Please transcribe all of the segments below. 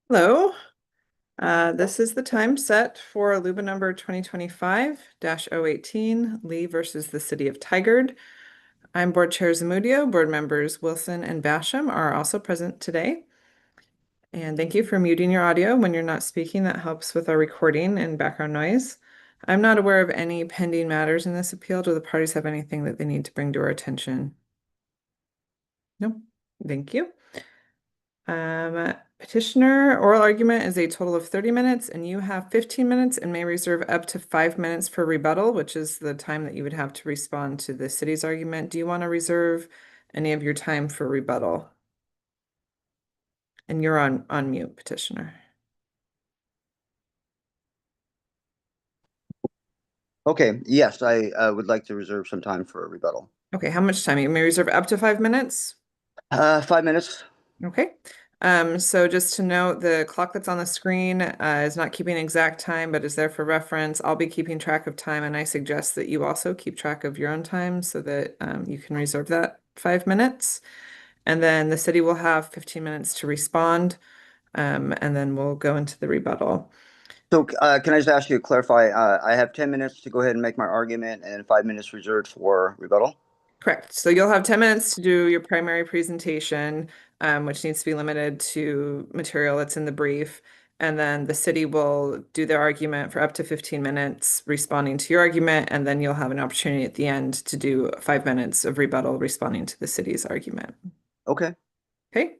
Hello. This is the time set for Luba number 2025-018, Lee versus the City of Tigard. I'm Board Chair Zamudio. Board members Wilson and Basham are also present today. And thank you for muting your audio when you're not speaking. That helps with our recording and background noise. I'm not aware of any pending matters in this appeal. Do the parties have anything that they need to bring to our attention? No. Thank you. Petitioner oral argument is a total of 30 minutes, and you have 15 minutes and may reserve up to 5 minutes for rebuttal, which is the time that you would have to respond to the city's argument. Do you want to reserve any of your time for rebuttal? And you're on mute, petitioner. Okay, yes, I would like to reserve some time for a rebuttal. Okay, how much time? You may reserve up to 5 minutes. 5 minutes. Okay. So just to note, the clock that's on the screen is not keeping exact time, but is there for reference. I'll be keeping track of time, and I suggest that you also keep track of your own time so that you can reserve that 5 minutes. And then the city will have 15 minutes to respond, and then we'll go into the rebuttal. So can I just ask you to clarify? I have 10 minutes to go ahead and make my argument and 5 minutes reserved for rebuttal. Correct. So you'll have 10 minutes to do your primary presentation, which needs to be limited to material that's in the brief. And then the city will do their argument for up to 15 minutes, responding to your argument. And then you'll have an opportunity at the end to do 5 minutes of rebuttal, responding to the city's argument. Okay. Okay.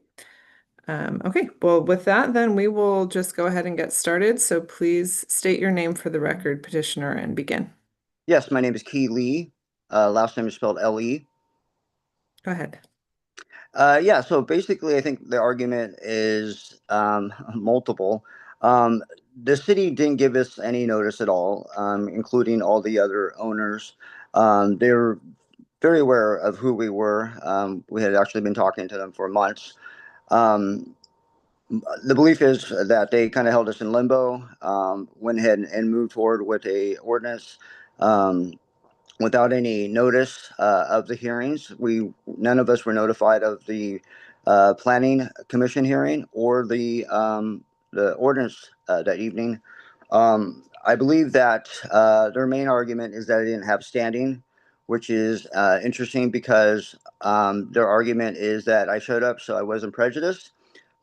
Okay. Well, with that, then we will just go ahead and get started. So please state your name for the record, petitioner, and begin. Yes, my name is Key Lee. Last name is spelled L-E. Go ahead. Yeah, so basically, I think the argument is multiple. The city didn't give us any notice at all, including all the other owners. They were very aware of who we were. We had actually been talking to them for months. Um, the belief is that they kind of held us in limbo, went ahead and moved forward with a ordinance without any notice of the hearings. None of us were notified of the planning commission hearing or the ordinance that evening. I believe that their main argument is that I didn't have standing, which is interesting because their argument is that I showed up, so I wasn't prejudiced.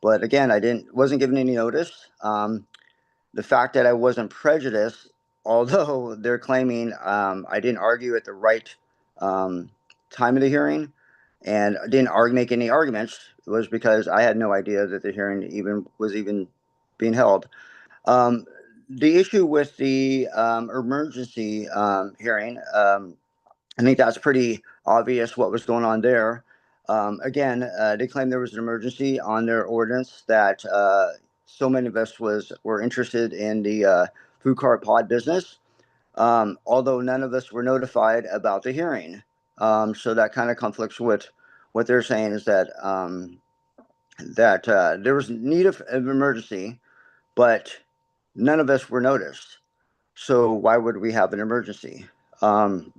But again, wasn't given any notice. The fact that I wasn't prejudiced, although they're claiming I didn't argue at the right um, time of the hearing and didn't make any arguments, was because I had no idea that the hearing was even being held. Um, the issue with the emergency hearing, I think that's pretty obvious what was going on there. Again, they claimed there was an emergency on their ordinance that so many of us were interested in the food cart pod business, although none of us were notified about the hearing. So that kind of conflicts with what they're saying is that there was need of an emergency, but none of us were noticed. So why would we have an emergency? Um,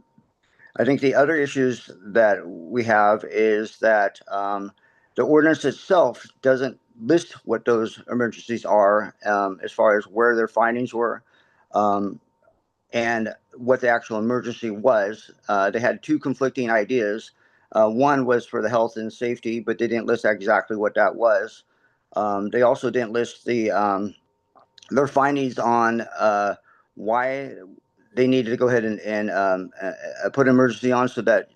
I think the other issues that we have is that the ordinance itself doesn't list what those emergencies are, as far as where their findings were, um, and what the actual emergency was. They had two conflicting ideas. One was for the health and safety, but they didn't list exactly what that was. They also didn't list their findings on why they needed to go ahead and put emergency on so that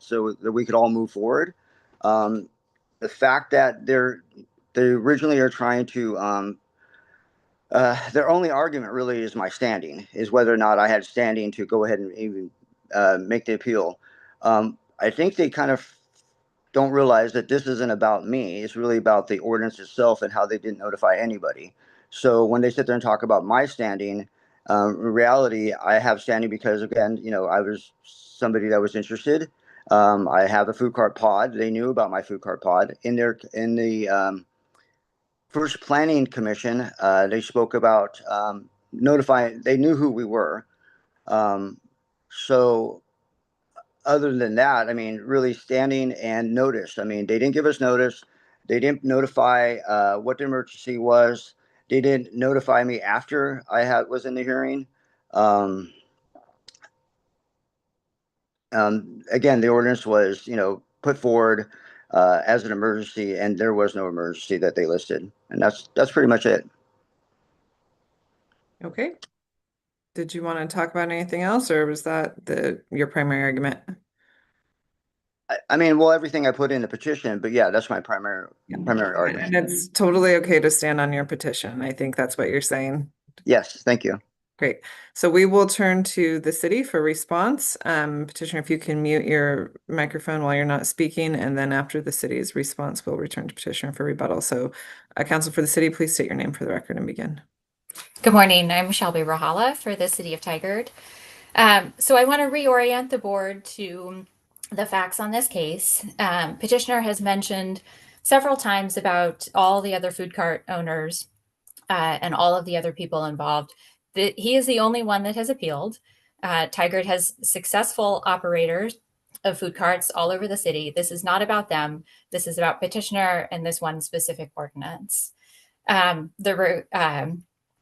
we could all move forward. Um, the fact that they originally are trying to their only argument really is my standing, is whether or not I had standing to go ahead and even make the appeal. I think they kind of don't realize that this isn't about me. It's really about the ordinance itself and how they didn't notify anybody. So when they sit there and talk about my standing, in reality, I have standing because, again, I was somebody that was interested. I have a food cart pod. They knew about my food cart pod in the first planning commission. They spoke about notifying. They knew who we were. Um, so other than that, I mean, really standing and notice. I mean, they didn't give us notice. They didn't notify what the emergency was. They didn't notify me after I had was in the hearing. Um, again, the ordinance was, put forward as an emergency, and there was no emergency that they listed, and that's pretty much it. Okay. Did you want to talk about anything else, or was that your primary argument? I mean, well, everything I put in the petition, but yeah, that's my Yeah. primary And argument. it's totally okay to stand on your petition. I think that's what you're saying. Yes, thank you. Great. So we will turn to the city for response. Petitioner, if you can mute your microphone while you're not speaking, and then after the city's response, we'll return to petitioner for rebuttal. So, counsel for the city, please state your name for the record and begin. Good morning. I'm Shelby Rahala for the City of Tigard. So I want to reorient the board to the facts on this case. Petitioner has mentioned several times about all the other food cart owners and all of the other people involved. He is the only one that has appealed. Tigard has successful operators of food carts all over the city. This is not about them. This is about petitioner and this one specific ordinance. There were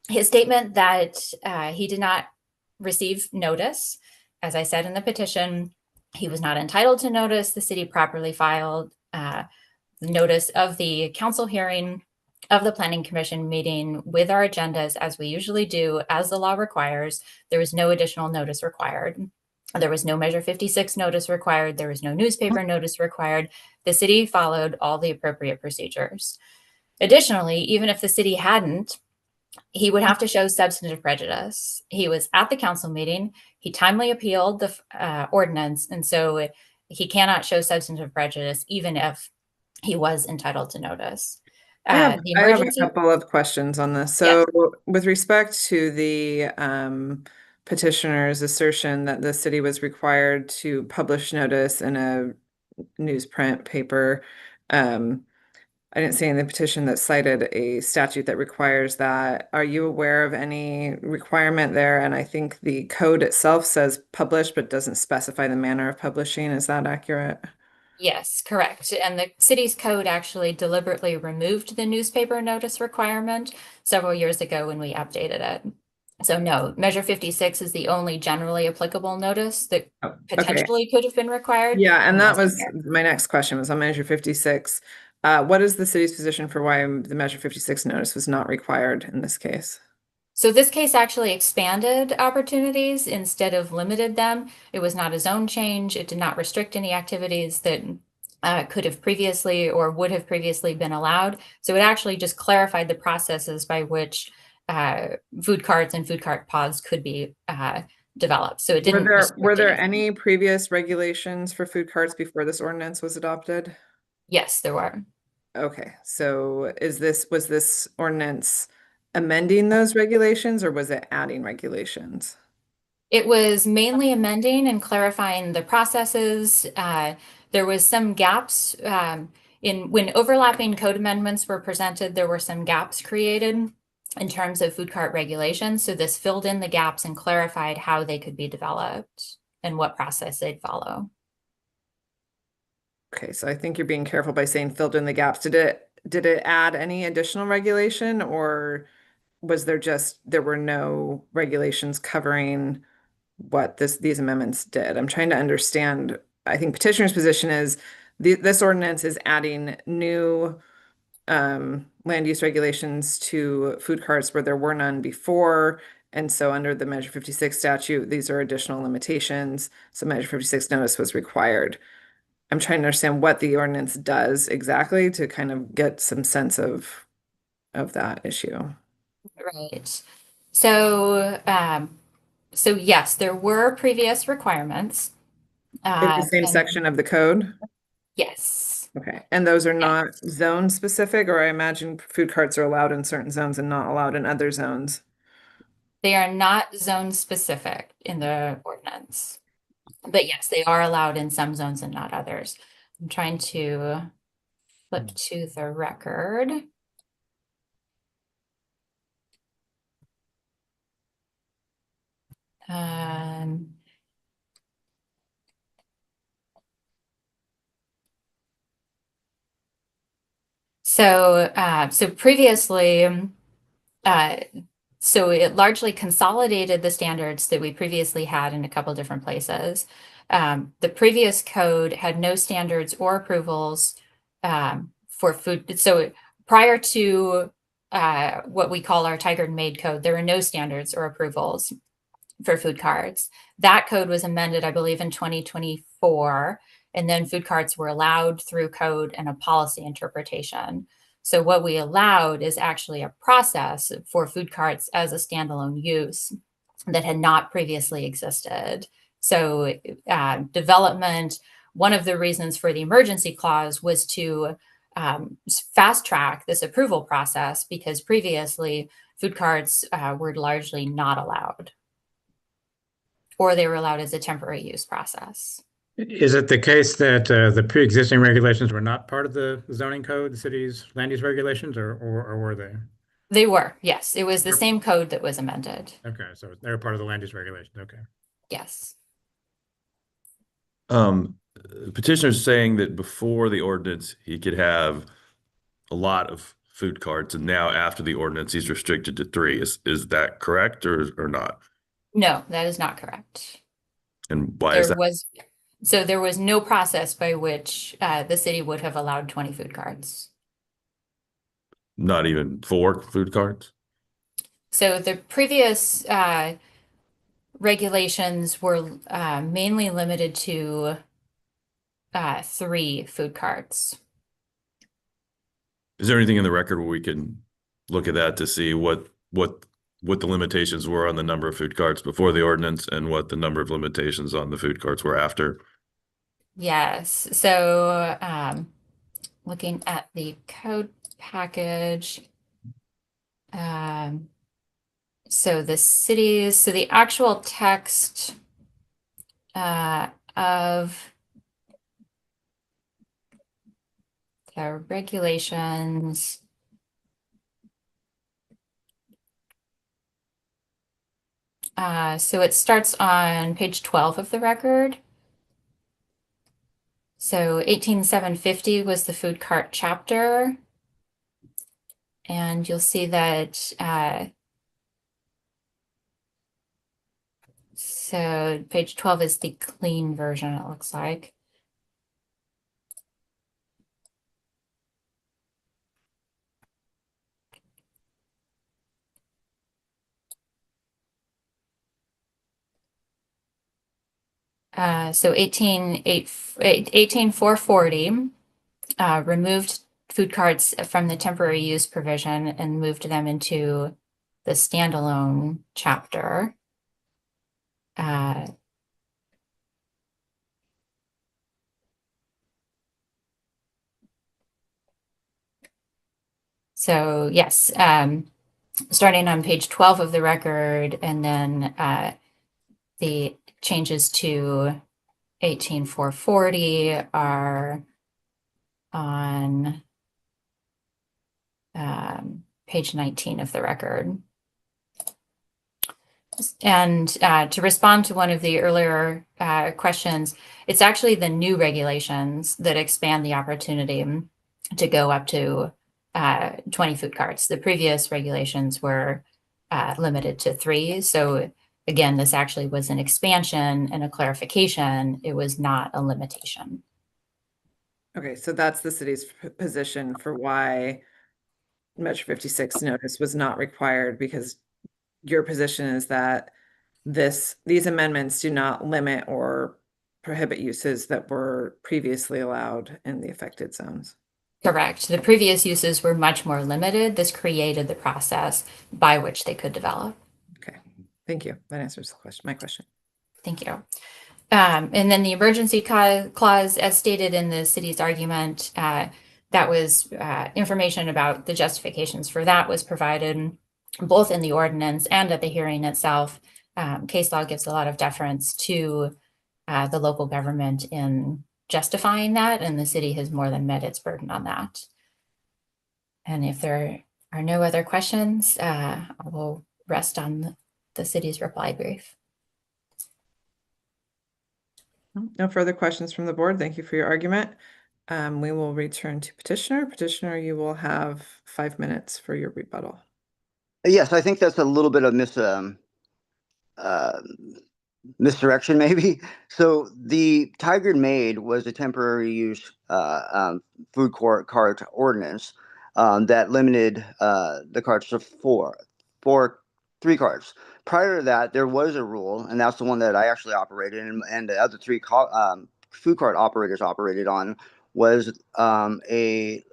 his statement that he did not receive notice. As I said in the petition, he was not entitled to notice. The city properly filed the notice of the council hearing of the planning commission meeting with our agendas as we usually do, as the law requires. There was no additional notice required. There was no Measure 56 notice required. There was no newspaper notice required. The city followed all the appropriate procedures. Additionally, even if the city hadn't, he would have to show substantive prejudice. He was at the council meeting. He timely appealed the ordinance, and so he cannot show substantive prejudice, even if he was entitled to notice. The I have a emergency, couple of questions on this. yes, So, with respect to the petitioner's assertion that the city was required to publish notice in a newsprint paper, I didn't see in the petition that cited a statute that requires that. Are you aware of any requirement there? And I think the code itself says publish, but doesn't specify the manner of publishing. Is that accurate? yes, correct. And the city's code actually deliberately removed the newspaper notice requirement several years ago when we updated it. So no, Measure 56 is the only generally applicable notice that Oh, okay. potentially could have been required. Yeah, and It that wasn't was there. my next question was on Measure 56. What is the city's position for why the Measure 56 notice was not required in this case? So this case actually expanded opportunities instead of limited them. It was not a zone change. It did not restrict any activities that could have previously or would have previously been allowed. So it actually just clarified the processes by which food carts and food cart pods could be developed. So it Were didn't there were restrict there anything. any previous regulations for food carts before this ordinance was adopted? Yes, there were. Okay, so was this ordinance amending those regulations or was it adding regulations? It was mainly amending and clarifying the processes. There was some gaps in when overlapping code amendments were presented. There were some gaps created in terms of food cart regulations. So this filled in the gaps and clarified how they could be developed and what process they'd follow. Okay, so I think you're being careful by saying filled in the gaps. Did it add any additional regulation or was there were no regulations covering what these amendments did? I'm trying to understand. I think petitioner's position is this ordinance is adding new land use regulations to food carts where there were none before. And so under the Measure 56 statute, these are additional limitations. So Measure 56 notice was required. I'm trying to understand what the ordinance does exactly to kind of get some sense of that issue. Right. So, so yes, there were previous requirements. In the same And section of the code? yes, Okay. And those are not yes. zone specific, or I imagine food carts are allowed in certain zones and not allowed in other zones. They are not zone specific in the ordinance. But yes, they are allowed in some zones and not others. I'm trying to flip to the record. Um, so previously, So it largely consolidated the standards that we previously had in a couple different places. The previous code had no standards or approvals for food. So prior to what we call our Tigard Made code, there were no standards or approvals for food carts. That code was amended, I believe, in 2024, and then food carts were allowed through code and a policy interpretation. So what we allowed is actually a process for food carts as a standalone use that had not previously existed. So development, one of the reasons for the emergency clause was to fast track this approval process because previously food carts were largely not allowed, or they were allowed as a temporary use process. Is it the case that the pre-existing regulations were not part of the zoning code, the city's land use regulations, or were they? They were, yes. It was the same code that was amended. Okay, so they're part of the land use regulations. Okay. Yes. Petitioner's saying that before the ordinance, he could have a lot of food carts, and now after the ordinance, he's restricted to 3. Is that correct or not? No, that is not correct. And why is that? So there was no process by which the city would have allowed 20 food carts. Not even 4 food carts? So the previous regulations were mainly limited to 3 food carts. Is there anything in the record where we can look at that to see what the limitations were on the number of food carts before the ordinance and what the number of limitations on the food carts were after? Yes. So looking at the code package, so the actual text of the regulations so it starts on page 12 of the record. So 18750 was the food cart chapter. And you'll see that so page 12 is the clean version, it looks like. So 18440 removed food carts from the temporary use provision and moved them into the standalone chapter. So yes, starting on page 12 of the record, and then the changes to 18440 are on page 19 of the record. And to respond to one of the earlier questions, it's actually the new regulations that expand the opportunity to go up to 20 food carts. The previous regulations were limited to 3. So again, this actually was an expansion and a clarification. It was not a limitation. Okay, so that's the city's position for why Measure 56 notice was not required, because your position is that these amendments do not limit or prohibit uses that were previously allowed in the affected zones. Correct. The previous uses were much more limited. This created the process by which they could develop. Okay, thank you. That answers my question. Thank you. And then the emergency clause, as stated in the city's argument, that was information about the justifications for that was provided both in the ordinance and at the hearing itself. Case law gives a lot of deference to the local government in justifying that, and the city has more than met its burden on that. And if there are no other questions, I will rest on the city's reply brief. No further questions from the board. Thank you for your argument. We will return to petitioner. Petitioner, you will have 5 minutes for your rebuttal. Yes, I think that's a little bit of uh, misdirection, maybe. So the Tigard Made was a temporary use food cart ordinance that limited the carts to three carts. Prior to that, there was a rule, and that's the one that I actually operated, and the other three food cart operators operated on was a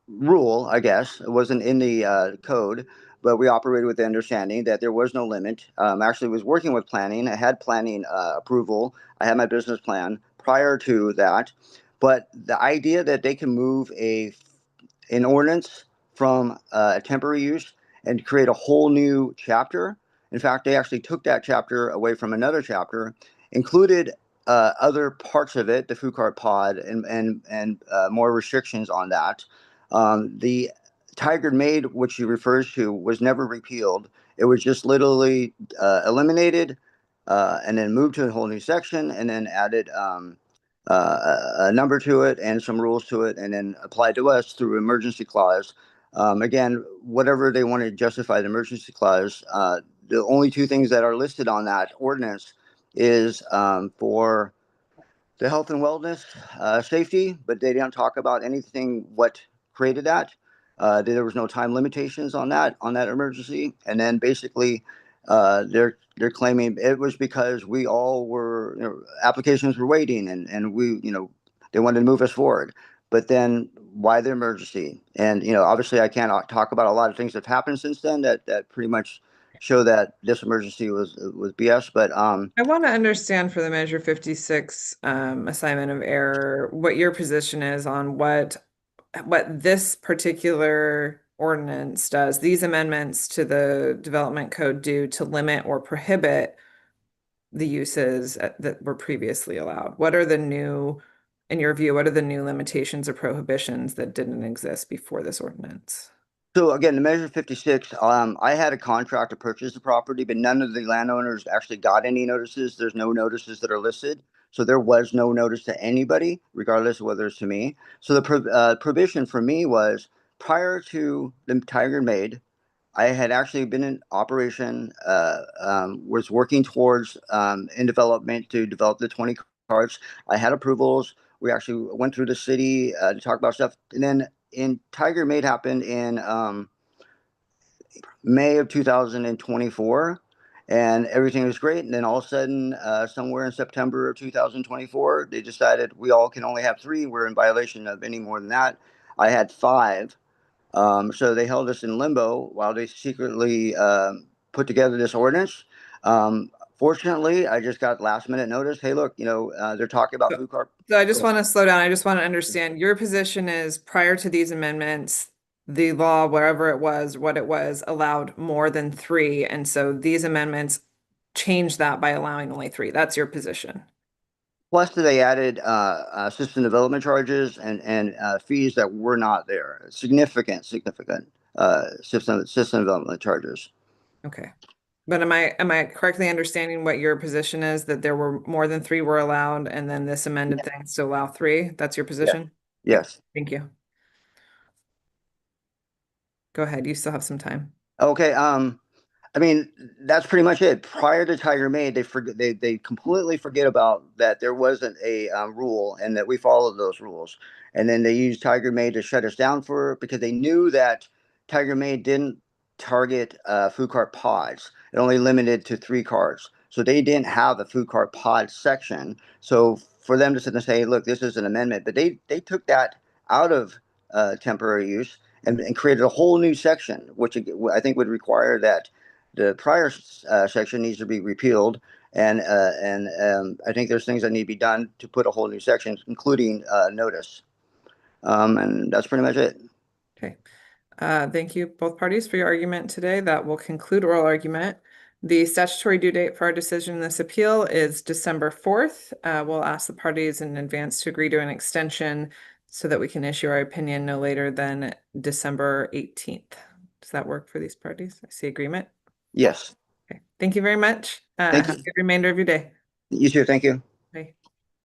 rule, I guess. It wasn't in the code, but we operated with the understanding that there was no limit. Actually, was working with planning. I had planning approval. I had my business plan prior to that, but the idea that they can move an ordinance from temporary use and create a whole new chapter. In fact, they actually took that chapter away from another chapter, included other parts of it, the food cart pod, and more restrictions on that. The Tigard Made, which he refers to, was never repealed. It was just literally eliminated and then moved to a whole new section and then added a number to it and some rules to it and then applied to us through emergency clause. Again, whatever they want to justify the emergency clause, the only two things that are listed on that ordinance is for the health and wellness, safety, but they didn't talk about anything what created that. There was no time limitations on that emergency, and then basically, they're claiming it was because we all were applications were waiting, and we they wanted to move us forward. But then why the emergency? And obviously, I can't talk about a lot of things that have happened since then that pretty much show that this emergency was BS. But I want to understand for the Measure 56 assignment of error, what your position is on what this particular ordinance does, these amendments to the development code do to limit or prohibit the uses that were previously allowed. What are the new, in your view, what are the new limitations or prohibitions that didn't exist before this ordinance? So again, the Measure 56, I had a contract to purchase the property, but none of the landowners actually got any notices. There's no notices that are listed. So there was no notice to anybody, regardless of whether it's to me. So the provision for me was prior to the Tiger Made, I had actually been in operation, was working towards in development to develop the 20 carts. I had approvals. We actually went through the city to talk about stuff. And then in Tiger Made happened in May of 2024, and everything was great. And then all of a sudden, somewhere in September of 2024, they decided we all can only have three. We're in violation of any more than that. I had five. So they held us in limbo while they secretly put together this ordinance. Fortunately, I just got last minute notice. Hey, look, they're talking about food cart. So I just want to slow down. I just want to understand your position is prior to these amendments, the law, wherever it was, what it was, allowed more than three. And so these amendments changed that by allowing only three. That's your position. Plus, they added system development charges and fees that were not there. Significant system development charges. Okay. But am I correctly understanding what your position is, that there were more than three were allowed and then this amended things to allow three? That's your position? Yes. Thank you. Go ahead. You still have some time. Okay. I mean, that's pretty much it. Prior to Tiger Made, they completely forget about that there wasn't a rule and that we followed those rules. And then they used Tiger Made to shut us down because they knew that Tiger Made didn't target food cart pods. It only limited to three carts. So they didn't have a food cart pod section. So for them to sit and say, look, this is an amendment, but they took that out of temporary use and created a whole new section, which I think would require that the prior section needs to be repealed, and I think there's things that need to be done to put a whole new section, including notice. And that's pretty much it. Okay. Thank you both parties for your argument today. That will conclude oral argument. The statutory due date for our decision in this appeal is December 4th. We'll ask the parties in advance to agree to an extension so that we can issue our opinion no later than December 18th. Does that work for these parties? I see agreement. Yes. Okay. Thank you very much. Thank Have you. a good remainder of your day. You too. Thank you.